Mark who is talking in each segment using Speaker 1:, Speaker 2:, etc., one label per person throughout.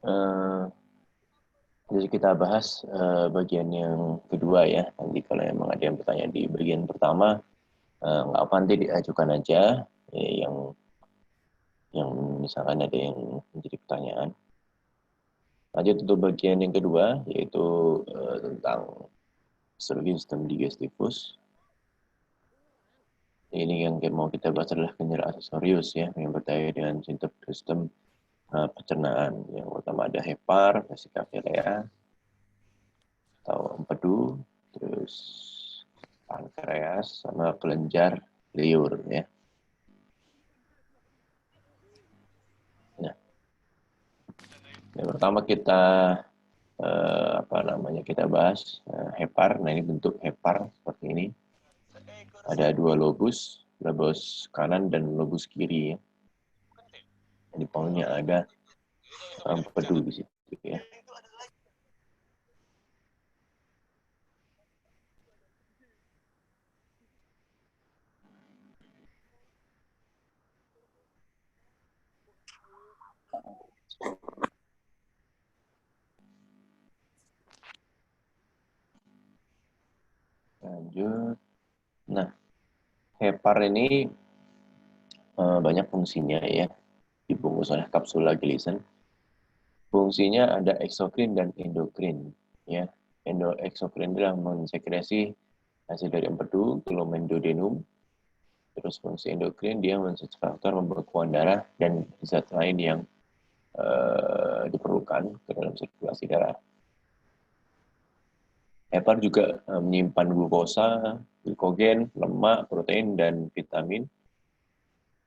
Speaker 1: Eh, Jadi kita bahas bagian yang kedua ya. Nanti kalau emang ada yang bertanya di bagian pertama, nggak apa nanti diajukan aja yang misalkan ada yang menjadi pertanyaan. Lanjut untuk bagian yang kedua, yaitu tentang histologi sistem digestifus. Ini yang mau kita bahas adalah kenyal aksesorius ya, yang berkaitan dengan sistem pencernaan. Yang pertama ada hepar, vesika vilea, atau empedu, terus pankreas, sama kelenjar liur ya. Nah, yang pertama kita bahas hepar. Nah, ini bentuk hepar seperti ini. Ada dua lobus, lobus kanan dan lobus kiri ya. Di bawahnya ada empedu di situ ya. Lanjut. Nah, hepar ini banyak fungsinya ya. Dibungkus oleh kapsula Gleason. Fungsinya ada eksokrin dan endokrin ya. Eksokrin adalah mensekresi hasil dari empedu, glomerulodenum. Terus fungsi endokrin dia faktor pembekuan darah dan zat lain yang diperlukan ke dalam sirkulasi darah. Hepar juga menyimpan glukosa, glikogen, lemak, protein, dan vitamin.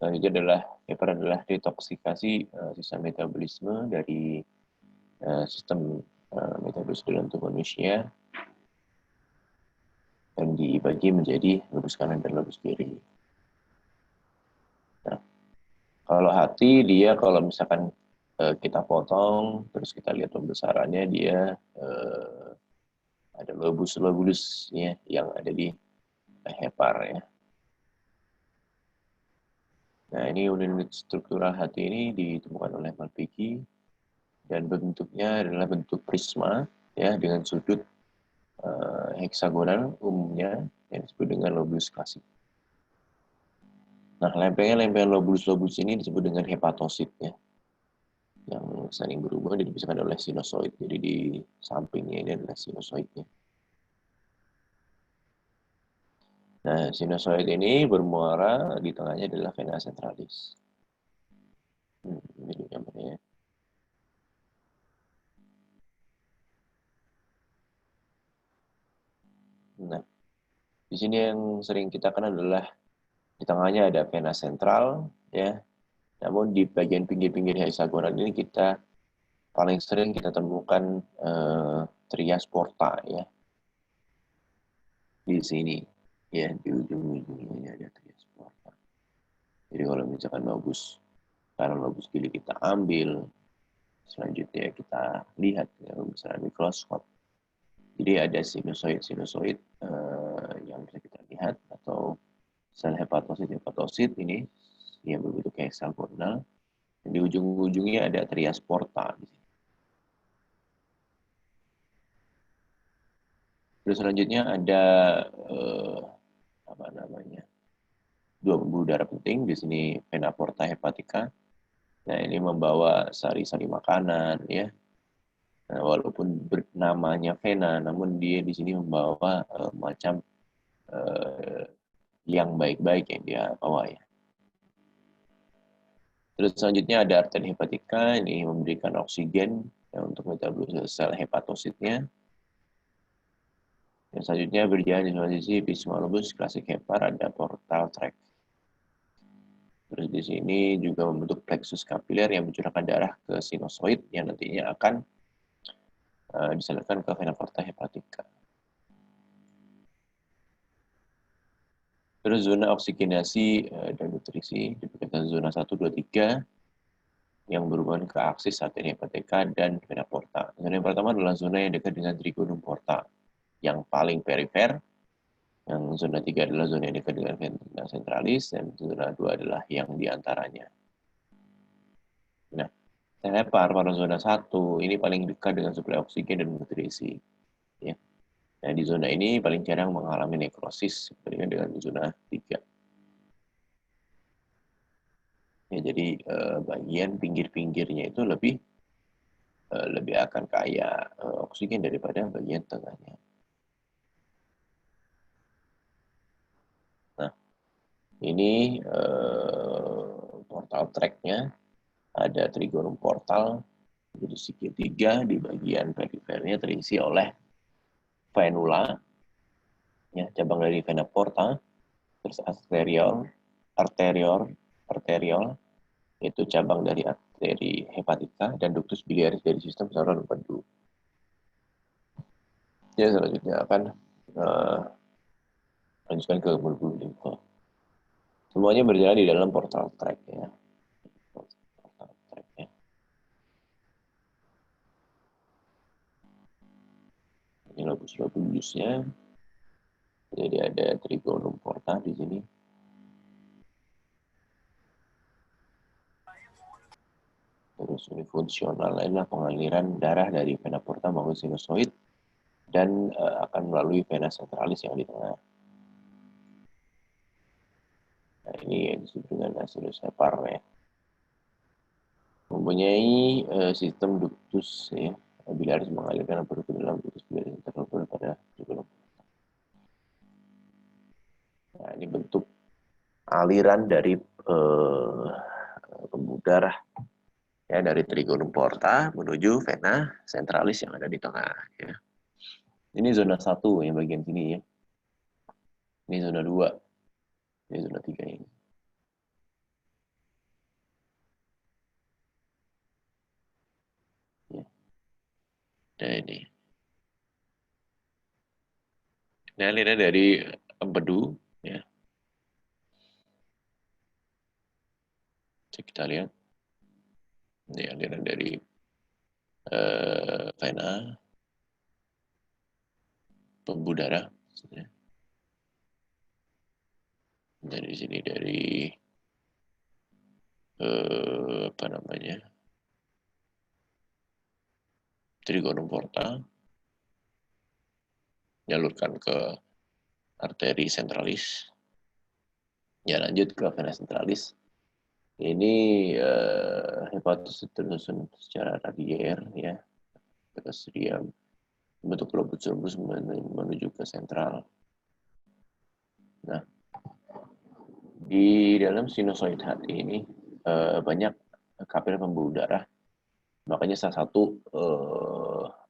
Speaker 1: Itu adalah hepar adalah detoksikasi sistem metabolisme dari sistem metabolisme dalam tubuh manusia dan dibagi menjadi lobus kanan dan lobus kiri. Nah, kalau hati dia kalau misalkan kita potong terus kita lihat pembesarannya dia ada lobus-lobus ya yang ada di hepar ya. Nah, ini unit struktural hati ini ditemukan oleh Malpighi dan bentuknya adalah bentuk prisma ya dengan sudut heksagonal umumnya yang disebut dengan lobus klasik. Nah, lempengan lobus-lobus ini disebut dengan hepatosit ya, yang saling berhubungan dan dipisahkan oleh sinusoid. Jadi di sampingnya ini adalah sinusoidnya. Nah, sinusoid ini bermuara di tengahnya adalah vena centralis. Ini gambarnya. Nah, di sini yang sering kita kenal adalah di tengahnya ada vena sentral, ya. Namun di bagian pinggir-pinggir hexagonal ini kita paling sering kita temukan trias porta, ya. Di sini, ya, di ujung-ujungnya ada trias porta. Jadi kalau misalkan karena lobus kiri kita ambil, selanjutnya kita lihat ya, misalnya mikroskop. Jadi ada sinusoid yang bisa kita lihat atau sel hepatosit ini yang berbentuk heksagonal. Di ujung-ujungnya ada trias porta. Terus selanjutnya ada eh, apa namanya dua pembuluh darah penting di sini vena porta hepatica. Nah ini membawa sari-sari makanan ya. Nah, walaupun namanya vena, namun dia di sini membawa macam eh, yang baik-baik yang dia bawa ya. Terus selanjutnya ada arteri hepatika, ini memberikan oksigen ya, untuk metabolisme sel hepatositnya. Yang selanjutnya berjalan di posisi epistemologis klasik hepar ada portal tract. Terus di sini juga membentuk plexus kapiler yang mencurahkan darah ke sinusoid yang nantinya akan disalurkan ke vena porta hepatica. Terus zona oksigenasi dan nutrisi diberikan zona 1, 2, 3 yang berhubungan ke aksis arteri hepatica dan vena porta. Zona yang pertama adalah zona yang dekat dengan trigonum porta yang paling perifer. Yang zona 3 adalah zona yang dekat dengan vena centralis dan zona 2 adalah yang diantaranya. Nah, terhepar pada zona 1 ini paling dekat dengan suplai oksigen dan nutrisi. Ya. Nah, di zona ini paling jarang mengalami nekrosis dibandingkan dengan zona 3. Ya, jadi bagian pinggir-pinggirnya itu lebih akan kaya oksigen daripada bagian tengahnya. Nah, ini portal tracknya ada trigonum portal, jadi segitiga di bagian perifernya terisi oleh venula, ya, cabang dari vena porta, terus arteriol, itu cabang dari arteri hepatika, dan ductus biliaris dari sistem saluran empedu. Ya, selanjutnya akan lanjutkan ke bulbul limfa. Semuanya berjalan di dalam portal track, ya. Portal track, ya. Ini lobus-lobusnya. Jadi ada trigonum porta di sini. Terus ini fungsional adalah pengaliran darah dari vena porta maupun sinusoid dan akan melalui vena centralis yang di tengah. Nah, ini yang disebut dengan sinus hepar, ya. Mempunyai sistem ductus, ya, biliaris mengalirkan produk ke dalam ductus biliaris internal pada trigonum. Nah, ini bentuk aliran dari pembuluh darah, ya, dari trigonum porta menuju vena centralis yang ada di tengah, ya. Ini zona 1 yang bagian sini, ya. Ini zona 2. Ini zona 3 ini. Ya. Nah, ini. Nah, ini dari empedu, ya. Kita lihat. Ini aliran dari vena, pembuluh darah. Ya. Dari sini dari apa namanya, trigonum porta, nyalurkan ke arteri sentralis, ya, lanjut ke vena centralis. Ini hepatus tersusun secara radier, ya, terus dia bentuk lobus menuju ke sentral. Nah, di dalam sinusoid hati ini banyak kapil pembuluh darah. Makanya salah satu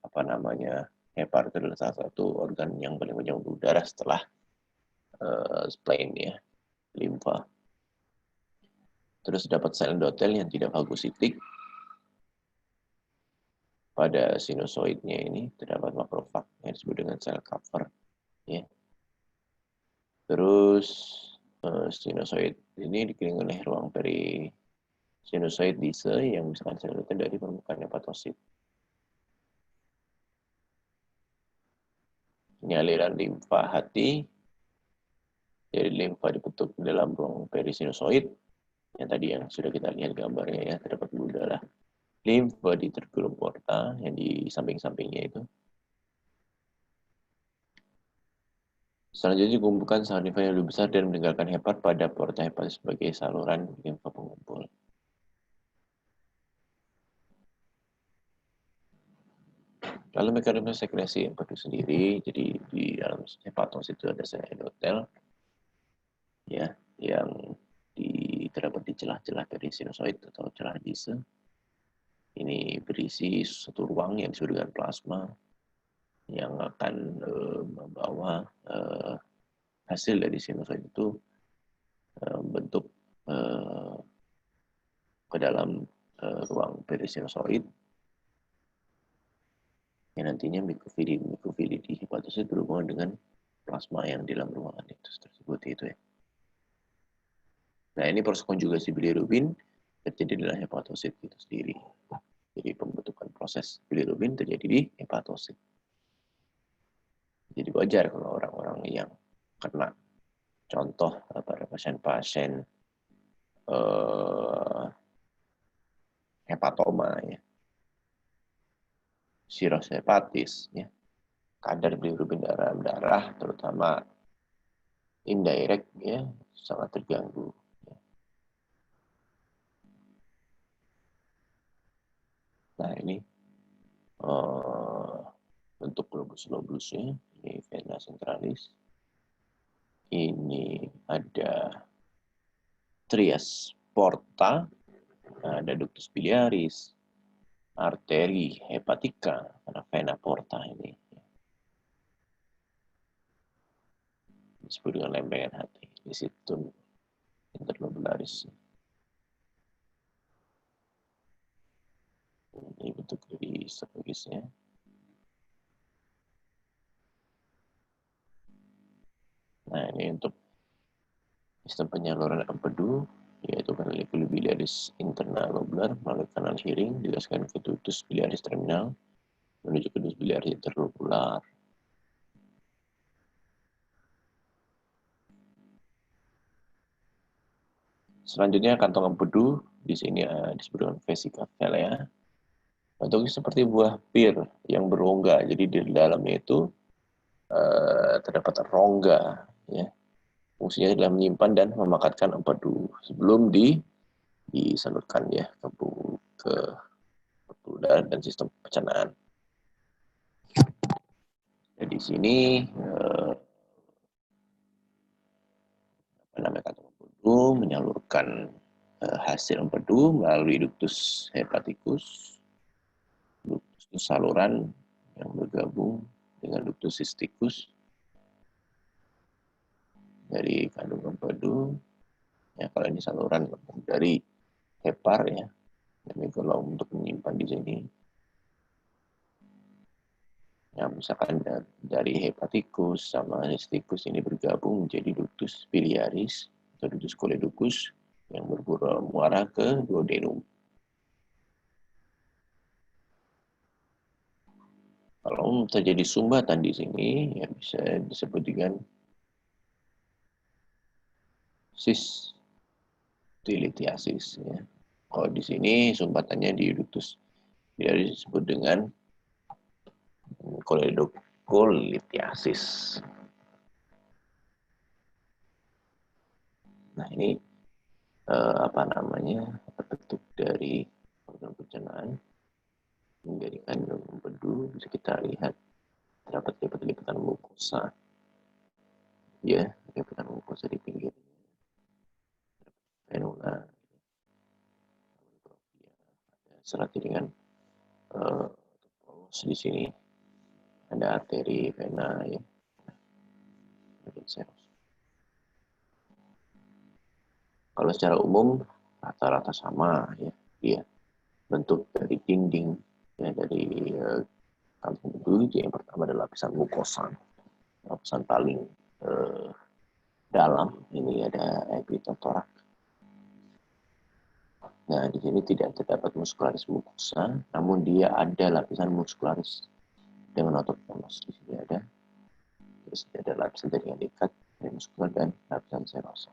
Speaker 1: apa namanya, hepar itu adalah salah satu organ yang paling banyak pembuluh darah setelah spleen, ya, limfa. Terus dapat sel endotel yang tidak fagositik. Pada sinusoidnya ini terdapat makrofag yang disebut dengan sel cover, ya. Terus sinusoid ini dikelilingi oleh ruang sinusoid dise yang misalkan sel endotel dari permukaan hepatosit. Ini aliran limfa hati. Jadi limfa dibentuk dalam ruang perisinusoid yang tadi yang sudah kita lihat gambarnya, ya, terdapat pembuluh darah limfa di trigonum porta yang di samping-sampingnya itu. Selanjutnya kumpulkan saluran limfa yang lebih besar dan meninggalkan hepar pada porta hepatis sebagai saluran limfa pengumpul. Lalu mekanisme sekresi empedu sendiri, jadi di dalam hepatosit itu ada sel endotel, ya, yang terdapat di celah-celah dari sinusoid atau celah dise. Ini berisi satu ruang yang disebut dengan plasma yang akan membawa hasil dari sinusoid itu bentuk ke dalam ruang perisinusoid yang nantinya mikrofili di hepatosit berhubungan dengan plasma yang di dalam ruangan itu tersebut, itu, ya. Nah, ini proses konjugasi bilirubin terjadi di dalam hepatosit itu sendiri. Jadi pembentukan proses bilirubin terjadi di hepatosit. Jadi wajar kalau orang-orang yang kena, contoh pada pasien-pasien hepatoma, ya, cirrhosis hepatis, ya, kadar bilirubin dalam darah, terutama indirect, ya, sangat terganggu. Ya. Nah, ini bentuk globus-globusnya, ini vena centralis. Ini ada trias porta, ada ductus biliaris, arteri hepatica, karena vena porta ini disebut dengan lempengan hati, di situ interlobularis. Ini bentuk dari esophagisnya. Nah, ini untuk sistem penyaluran empedu, yaitu kanaliculus biliaris internalobular melalui kanal hearing digaskan ke ductus biliaris terminal menuju ke ductus biliaris interlobular. Selanjutnya kantong empedu, di sini disebut dengan vesica velea. Bentuknya seperti buah pir yang berongga, jadi di dalamnya itu terdapat rongga, ya. Fungsinya adalah menyimpan dan memakatkan empedu sebelum disalurkan, ya, ke pembuluh dan sistem pencernaan. Jadi di sini kantong empedu menyalurkan hasil empedu melalui ductus hepaticus, ductus saluran yang bergabung dengan ductus cysticus dari kandung empedu. Ya, kalau ini saluran dari hepar, ya, demikian untuk menyimpan di sini. Ya, misalkan dari hepatikus sama cysticus ini bergabung menjadi ductus biliaris atau ductus choledochus yang bermuara ke duodenum. Kalau terjadi sumbatan di sini, ya bisa disebut dengan cystolithiasis, ya. Kalau di sini sumbatannya di ductus biliaris disebut dengan choledocholithiasis. Nah, ini bentuk dari organ pencernaan menjadi kandung empedu. Bisa kita lihat terdapat lipatan mukosa, ya, lipatan mukosa di pinggir fenula, serati dengan polos di sini ada arteri vena, ya. Kalau secara umum rata-rata sama, ya, dia bentuk dari dinding, ya, dari kantong empedu. Yang pertama adalah lapisan mukosa, lapisan paling dalam. Ini ada epitotorak. Nah, di sini tidak terdapat muskularis mukosa, namun dia ada lapisan muskularis dengan otot polos. Di sini ada. Terus ada lapisan jaringan ikat dari muskular dan lapisan serosa.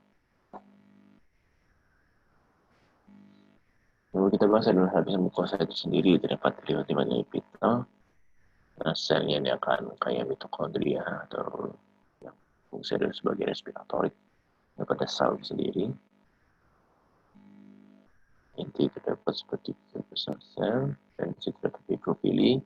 Speaker 1: Lalu kita bahas adalah lapisan mukosa itu sendiri. Terdapat lipat-lipat epitel. Nah, selnya ini akan kayak mitokondria atau yang fungsi adalah sebagai respiratorik pada sel sendiri. Inti terdapat seperti besar sel dan terdapat mikrofili.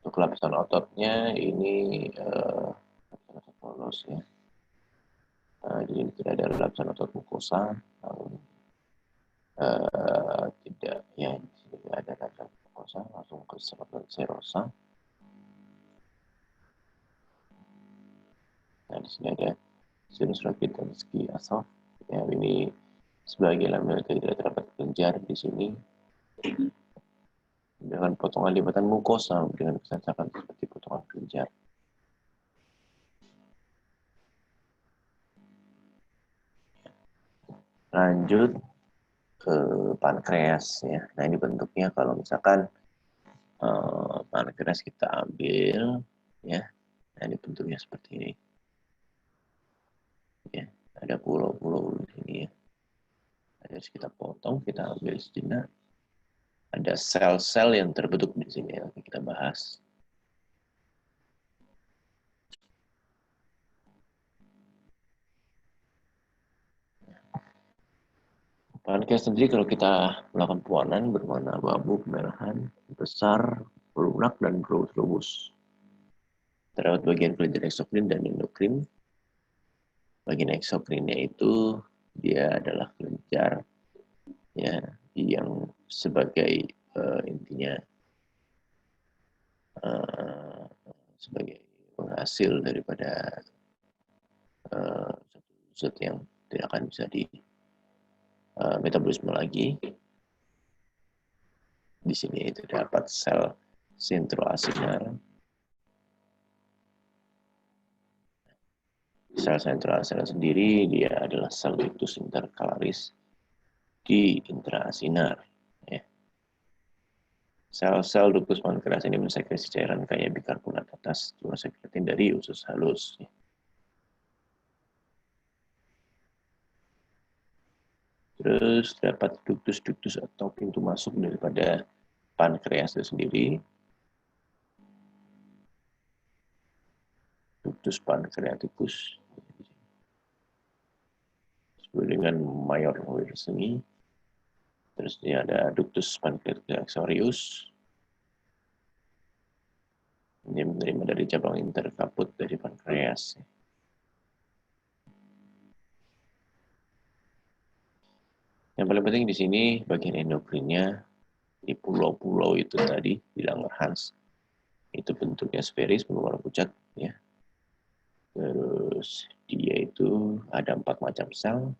Speaker 1: Untuk lapisan ototnya ini lapisan otot polos, ya. Jadi tidak ada lapisan otot mukosa, tidak, ya, di sini tidak ada lapisan mukosa, langsung ke lapisan serosa. Nah, di sini ada sinus Rokitansky Asov. Ya, ini sebagai lamina tidak terdapat kelenjar di sini. Dengan potongan lipatan mukosa dengan kesancakan seperti potongan kelenjar. Lanjut ke pankreas, ya. Nah, ini bentuknya kalau misalkan pankreas kita ambil, ya. Nah, ini bentuknya seperti ini. Ya, ada pulau-pulau di sini ya. Harus kita potong, kita ambil sejenak. Ada sel-sel yang terbentuk di sini yang kita bahas. Pankreas sendiri kalau kita melakukan pewarnaan berwarna abu-abu, kemerahan, besar, lunak, dan berlubus. Terdapat bagian kelenjar eksokrin dan endokrin. Bagian eksokrinnya itu dia adalah kelenjar ya yang sebagai intinya sebagai penghasil daripada zat yang tidak akan bisa di metabolisme lagi. Di sini terdapat sel sentroasinar. Sel sentroasinar sendiri dia adalah sel ductus intercalaris di intraasinar. Ya. Sel-sel ductus pankreas ini mensekresi cairan kaya bikarbonat atas sekretin dari usus halus. Ya. Terus terdapat ductus-ductus atau pintu masuk daripada pankreas itu sendiri. Ductus pancreaticus disebut dengan Mayor Wirsini. Terus ini ada ductus pancreaticus. Ini menerima dari cabang interkaput dari pankreas. Yang paling penting di sini bagian endokrinnya di pulau-pulau itu tadi di Langerhans itu bentuknya sferis berwarna pucat ya. Terus dia itu ada 4 macam sel,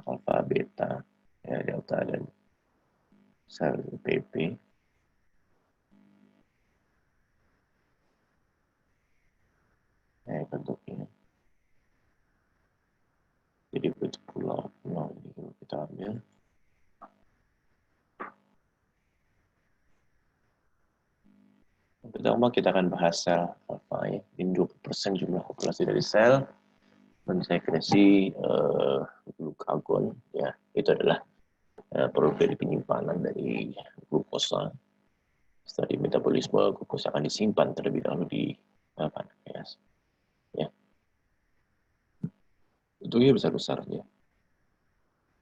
Speaker 1: alfa, beta, ya, delta, dan sel PP. Bentuknya. Jadi bentuk pulau-pulau ini kita ambil. Pertama kita akan bahas sel alfa ya. Ini 20% jumlah populasi dari sel mensekresi glukagon ya. Itu adalah produk dari penyimpanan dari glukosa. Setelah di metabolisme, glukosa akan disimpan terlebih dahulu di pankreas. Ya. Bentuknya besar-besar ya.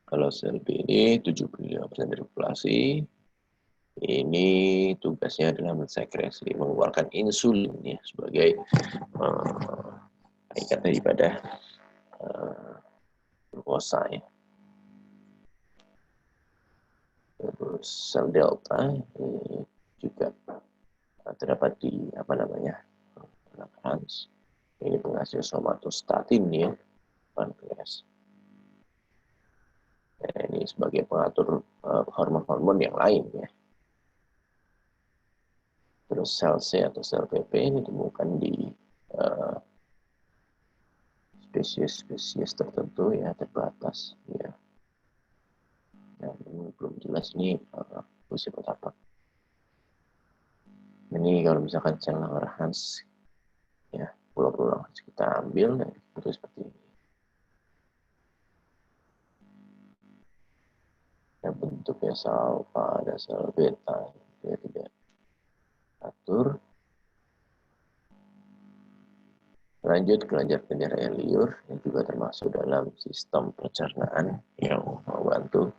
Speaker 1: Kalau sel B ini 75% dari populasi. Ini tugasnya adalah mensekresi, mengeluarkan insulin ya sebagai ikat daripada glukosa ya. Terus sel delta ini juga terdapat di Langerhans. Ini penghasil somatostatin ya pankreas. Ini sebagai pengatur hormon-hormon yang lain ya. Terus sel C atau sel PP ini ditemukan di spesies-spesies tertentu ya, terbatas ya. Dan ini belum jelas nih fungsi apa. Ini kalau misalkan sel Langerhans ya, pulau-pulau Langerhans kita ambil dan itu seperti ini. Yang bentuknya sel alfa, ada sel beta, dia tidak atur. Lanjut kelenjar-kelenjar air liur yang juga termasuk dalam sistem pencernaan yang membantu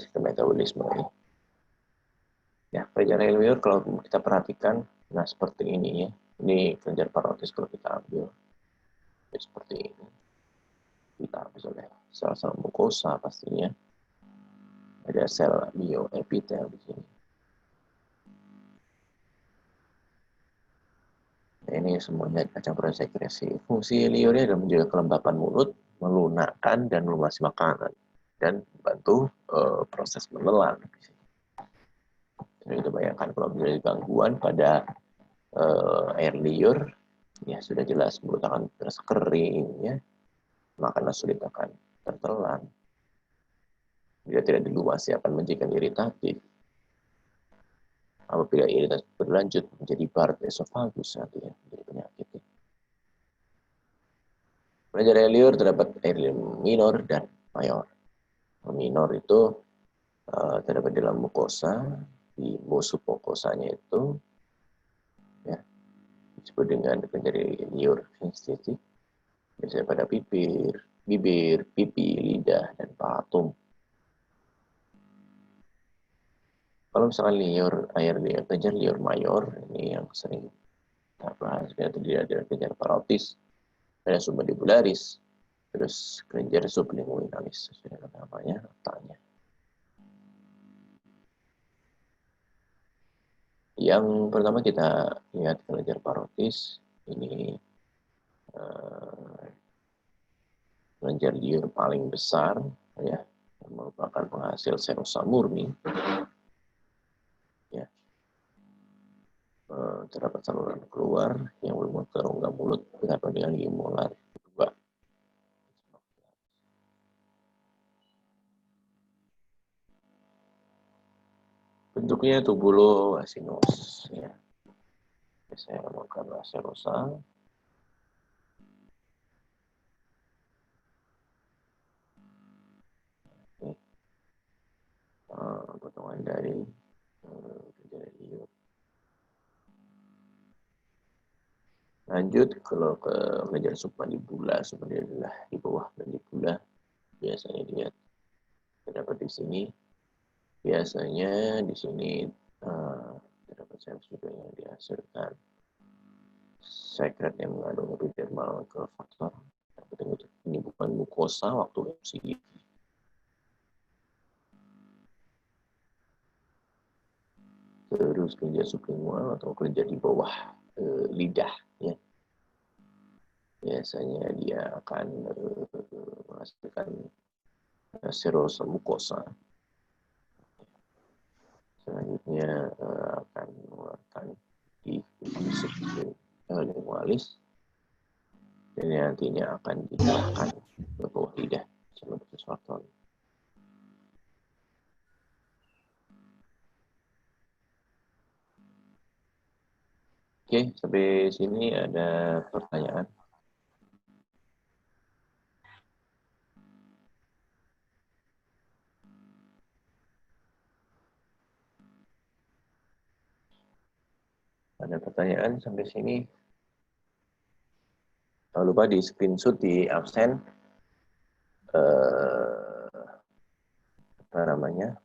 Speaker 1: sistem metabolisme ini. Ya, kelenjar air liur kalau kita perhatikan, nah seperti ini ya. Ini kelenjar parotis kalau kita ambil, ya, seperti ini. Kita habis oleh sel-sel mukosa pastinya. Ada sel bioepitel di sini. Ini semuanya kacang proses sekresi. Fungsi liurnya adalah menjaga kelembapan mulut, melunakkan dan melumasi makanan, dan membantu proses menelan. Jadi kita bayangkan kalau menjadi gangguan pada air liur, ya sudah jelas mulut akan terasa kering, ya, makanan sulit akan tertelan. Jika tidak dilumasi akan menjadikan iritatif. Apabila iritasi berlanjut menjadi Barth esophagus nanti ya, menjadi penyakit. Kelenjar air liur terdapat air liur minor dan mayor. Minor itu terdapat dalam mukosa, di submukosanya itu ya, disebut dengan kelenjar air liur sensitif, biasanya pada bibir, pipi, lidah, dan patung. Kalau misalkan kelenjar liur mayor, ini yang sering kita bahas, terdiri dari kelenjar parotis, ada submandibularis, terus kelenjar sublingualis, sesuai dengan namanya, letaknya. Yang pertama kita lihat kelenjar parotis, ini kelenjar liur paling besar, ya, yang merupakan penghasil serosa murni. Ya, terdapat saluran keluar yang bermuat ke rongga mulut dengan gigi molar kedua. Bentuknya tubulo-asinus, ya. Biasanya menggunakan serosa. Potongan dari kelenjar liur. Lanjut kalau ke kelenjar submandibula adalah di bawah mandibula, biasanya dia terdapat di sini. Biasanya di sini terdapat sel juga yang dihasilkan sekret yang mengandung epidermal ke faktor. Ini bukan mukosa waktu MCI. Terus kelenjar sublingual atau kelenjar di bawah lidah, ya. Biasanya dia akan menghasilkan serosa mukosa. Selanjutnya akan mengeluarkan di sublingualis, dan nantinya akan diarahkan ke bawah lidah sebagai faktor. Oke, sampai sini ada pertanyaan. Ada pertanyaan sampai sini? Jangan lupa di screenshot, di absen. Apa namanya?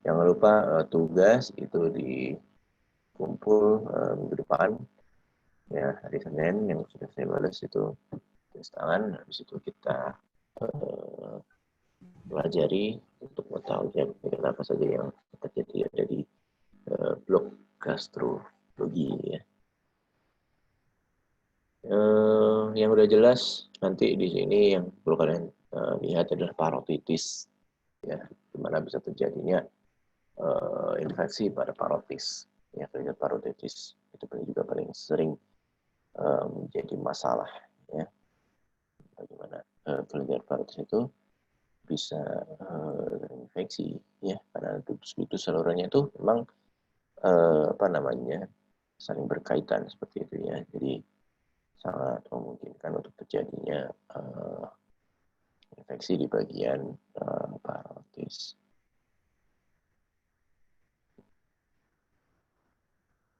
Speaker 1: Jangan lupa tugas itu dikumpul minggu depan. Ya, hari Senin yang sudah saya balas itu tulis tangan. Habis itu kita pelajari untuk mengetahui apa saja yang terjadi ada di blok gastrologi, ya. Yang udah jelas nanti di sini yang perlu kalian lihat adalah parotitis, ya, dimana bisa terjadinya infeksi pada parotis, ya. Kelenjar parotitis itu juga paling sering menjadi masalah, ya. Bagaimana kelenjar parotis itu bisa terinfeksi, ya, karena dutus-dutus salurannya itu memang apa namanya saling berkaitan seperti itu, ya. Jadi sangat memungkinkan untuk terjadinya infeksi di bagian parotis.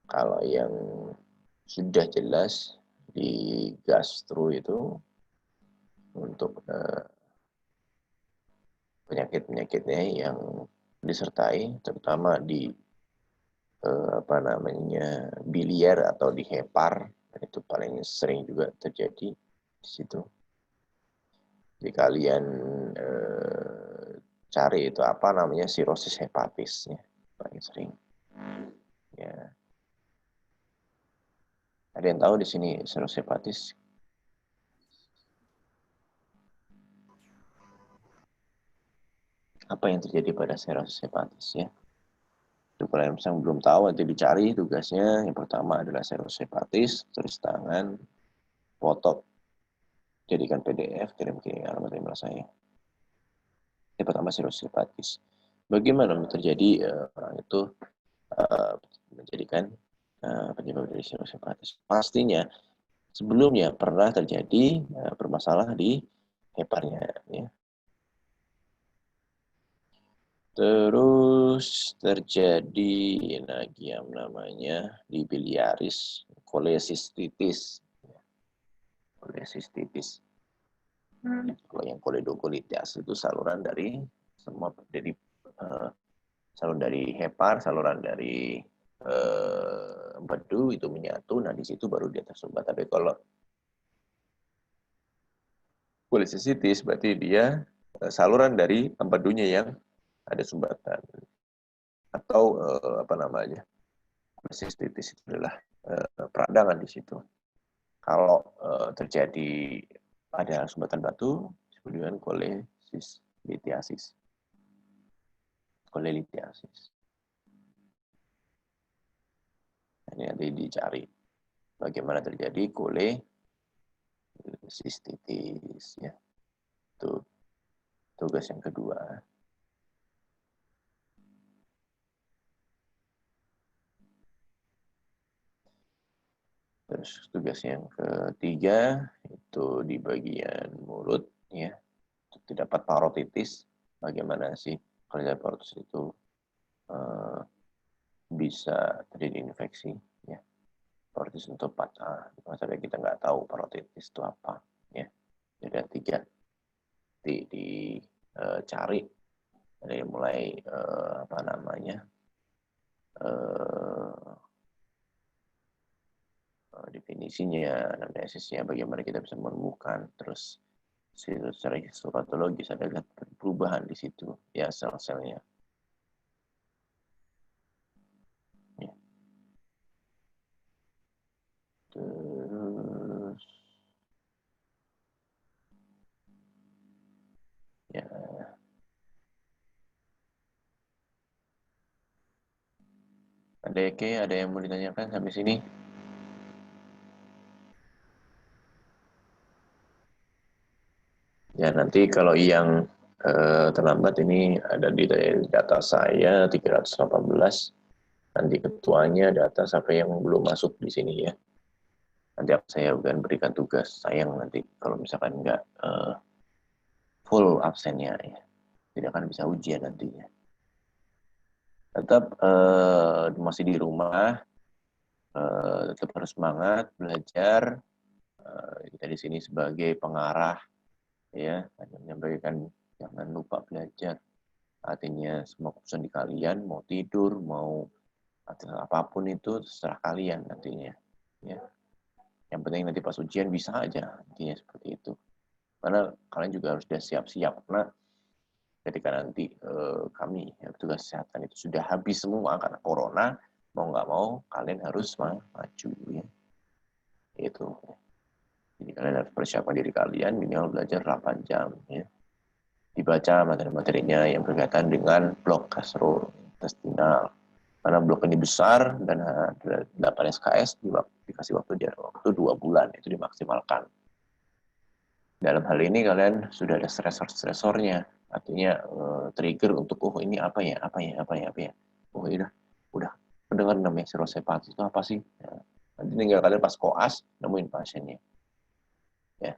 Speaker 1: Kalau yang sudah jelas di gastro itu untuk penyakit-penyakitnya yang disertai, terutama di apa namanya biliar atau di hepar, itu paling sering juga terjadi di situ. Jadi kalian cari itu apa namanya sirosis hepatis, ya, paling sering. Ya. Ada yang tahu di sini sirosis hepatis? Apa yang terjadi pada sirosis hepatis, ya? Itu kalau yang belum tahu nanti dicari tugasnya. Yang pertama adalah sirosis hepatis, tulis tangan, foto, jadikan PDF, kirim ke alamat email saya. Yang pertama sirosis hepatis. Bagaimana terjadi orang itu menjadikan penyebab dari sirosis hepatis? Pastinya sebelumnya pernah terjadi bermasalah di heparnya. Ya. Terus terjadi lagi yang namanya di biliaris, kolesistitis. Kolesistitis. Kalau yang koledokolitis itu saluran dari semua dari saluran dari hepar, saluran dari empedu itu menyatu. Nah di situ baru dia tersumbat. Tapi kalau kolesistitis berarti dia saluran dari empedunya yang ada sumbatan atau apa namanya kolesistitis itu adalah peradangan di situ. Kalau terjadi ada sumbatan batu disebut dengan kolelitiasis. Kolelitiasis. Ini nanti dicari bagaimana terjadi kolesistitis ya. Itu tugas yang kedua. Terus tugas yang ketiga itu di bagian mulut ya. Terdapat parotitis. Bagaimana sih kalau parotitis itu bisa terjadi infeksi ya. Parotitis untuk patah. Maksudnya kita nggak tahu parotitis itu apa ya. Jadi ada 3 dicari dari mulai apa namanya definisinya, anamnesisnya, bagaimana kita bisa menemukan, terus secara histopatologis ada perubahan di situ ya sel-selnya. Ya. Terus ya ada yang mau ditanyakan sampai sini? Ya nanti kalau yang terlambat ini ada di data saya 318. Nanti ketuanya data sampai yang belum masuk di sini ya. Nanti saya akan berikan tugas. Sayang nanti kalau misalkan nggak full absennya ya. Tidak akan bisa ujian nantinya. Tetap masih di rumah, tetap harus semangat belajar. Kita di sini sebagai pengarah ya, menyampaikan jangan lupa belajar. Artinya semua keputusan di kalian, mau tidur, mau apapun itu terserah kalian nantinya. Ya. Yang penting nanti pas ujian bisa aja, intinya seperti itu. Karena kalian juga harus sudah siap-siap, karena ketika nanti kami ya, petugas kesehatan itu sudah habis semua karena corona, mau nggak mau kalian harus maju ya. Itu. Jadi kalian harus persiapkan diri kalian minimal belajar 8 jam ya. Dibaca materi-materinya yang berkaitan dengan blok gastrointestinal. Karena blok ini besar dan 8 SKS dikasih waktu 2 bulan itu dimaksimalkan. Dalam hal ini kalian sudah ada stresor-stresornya, artinya trigger untuk ini apa ya. Oh iya udah mendengar namanya cirrhosis hepatis itu apa sih? Ya, nanti tinggal kalian pas koas nemuin pasiennya. Ya.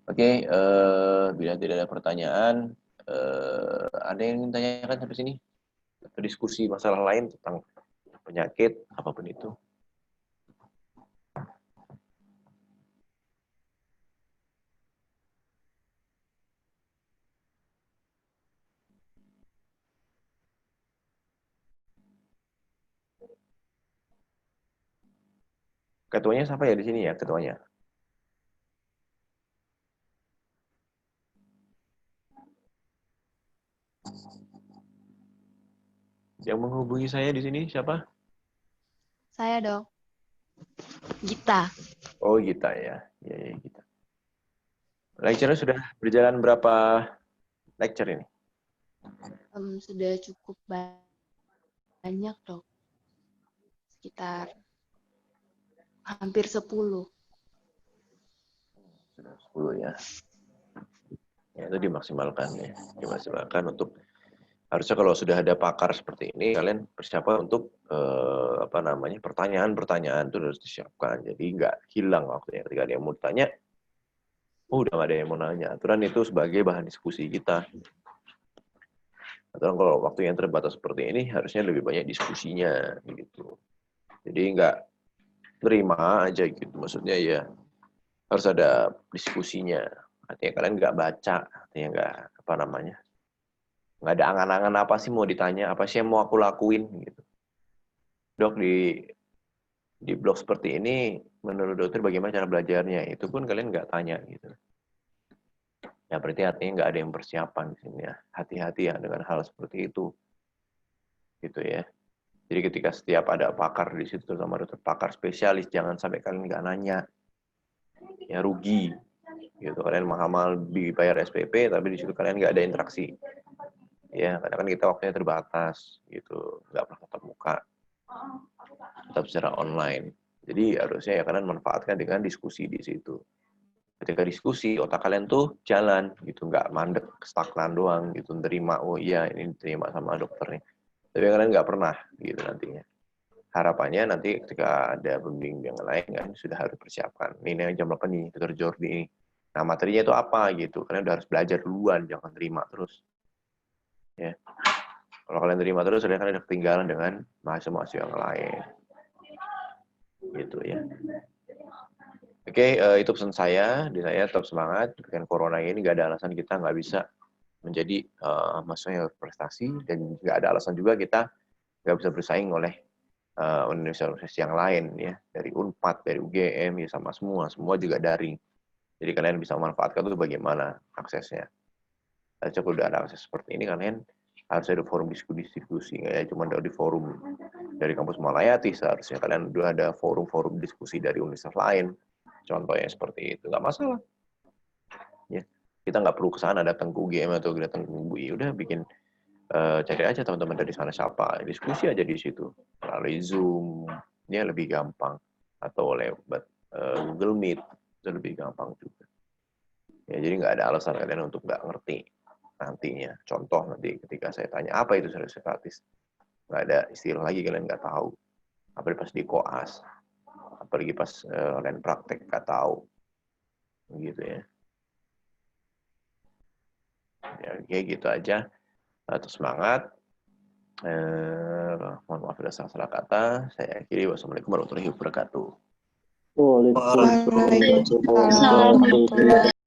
Speaker 1: Oke, bila tidak ada pertanyaan, ada yang ingin tanyakan sampai sini? Atau diskusi masalah lain tentang penyakit apapun itu? Ketuanya siapa ya di sini ya ketuanya? Yang menghubungi saya di sini siapa?
Speaker 2: Saya dong. Gita.
Speaker 1: Oh Gita ya, ya Gita. Lecture sudah berjalan berapa lecture ini?
Speaker 2: Sudah cukup banyak dok. Sekitar hampir 10.
Speaker 1: Sudah 10 ya. Ya itu dimaksimalkan ya. Dimaksimalkan untuk Harusnya kalau sudah ada pakar seperti ini, kalian persiapkan untuk pertanyaan-pertanyaan itu harus disiapkan. Jadi nggak hilang waktunya ketika dia mau tanya, udah nggak ada yang mau nanya. Aturan itu sebagai bahan diskusi kita. Aturan kalau waktu yang terbatas seperti ini, harusnya lebih banyak diskusinya, gitu. Jadi nggak terima aja gitu. Maksudnya ya harus ada diskusinya. Artinya kalian nggak baca, artinya nggak ada angan-angan apa sih mau ditanya, apa sih yang mau aku lakuin gitu. Dok, di blog seperti ini menurut dokter bagaimana cara belajarnya, itu pun kalian nggak tanya gitu. Ya berarti artinya nggak ada yang persiapan di sini ya. Hati-hati ya dengan hal seperti itu gitu ya. Jadi ketika setiap ada pakar di situ, terutama dokter pakar spesialis, jangan sampai kalian nggak nanya, ya rugi gitu. Kalian mahal-mahal dibayar SPP tapi di situ kalian nggak ada interaksi. Ya, karena kan kita waktunya terbatas gitu, nggak pernah tatap muka, tetap secara online. Jadi harusnya ya kalian manfaatkan dengan diskusi di situ. Ketika diskusi, otak kalian tuh jalan gitu, nggak mandek, stagnan doang gitu, terima, oh iya ini diterima sama dokternya. Tapi kalian nggak pernah gitu nantinya. Harapannya nanti ketika ada pembimbing yang lain kan sudah harus persiapkan. Ini jam berapa nih, dokter Jordi ini. Nah materinya itu apa gitu, kalian udah harus belajar duluan, jangan terima terus. Ya. Kalau kalian terima terus, kalian udah ketinggalan dengan mahasiswa-mahasiswa yang lain. Gitu ya. Oke, itu pesan saya. Di saya tetap semangat. Dengan corona ini nggak ada alasan kita nggak bisa menjadi mahasiswa yang berprestasi. Dan nggak ada alasan juga kita nggak bisa bersaing oleh universitas yang lain. Ya. Dari UNPAD, dari UGM, ya sama semua. Semua juga daring. Jadi kalian bisa memanfaatkan itu bagaimana aksesnya. Kalau udah ada akses seperti ini, kalian harus ada forum diskusi, nggak ya cuma di forum dari kampus Malayati, seharusnya kalian udah ada forum-forum diskusi dari universitas lain, contohnya seperti itu, nggak masalah. Ya, kita nggak perlu ke sana datang ke UGM atau datang ke UI, udah bikin cari aja teman-teman dari sana siapa, diskusi aja di situ melalui Zoom, ini lebih gampang, atau lewat Google Meet, itu lebih gampang juga. Ya, jadi nggak ada alasan kalian untuk nggak ngerti nantinya. Contoh nanti ketika saya tanya apa itu sertifikat gratis, nggak ada istilah lagi kalian nggak tahu. Apalagi pas di koas, apalagi pas kalian praktek nggak tahu, gitu ya. Ya kayak gitu aja. Terus semangat. Mohon maaf ada salah kata. Saya akhiri. Wassalamualaikum warahmatullahi wabarakatuh.
Speaker 3: Waalaikumsalam.
Speaker 2: Waalaikumsalam warahmatullahi wabarakatuh.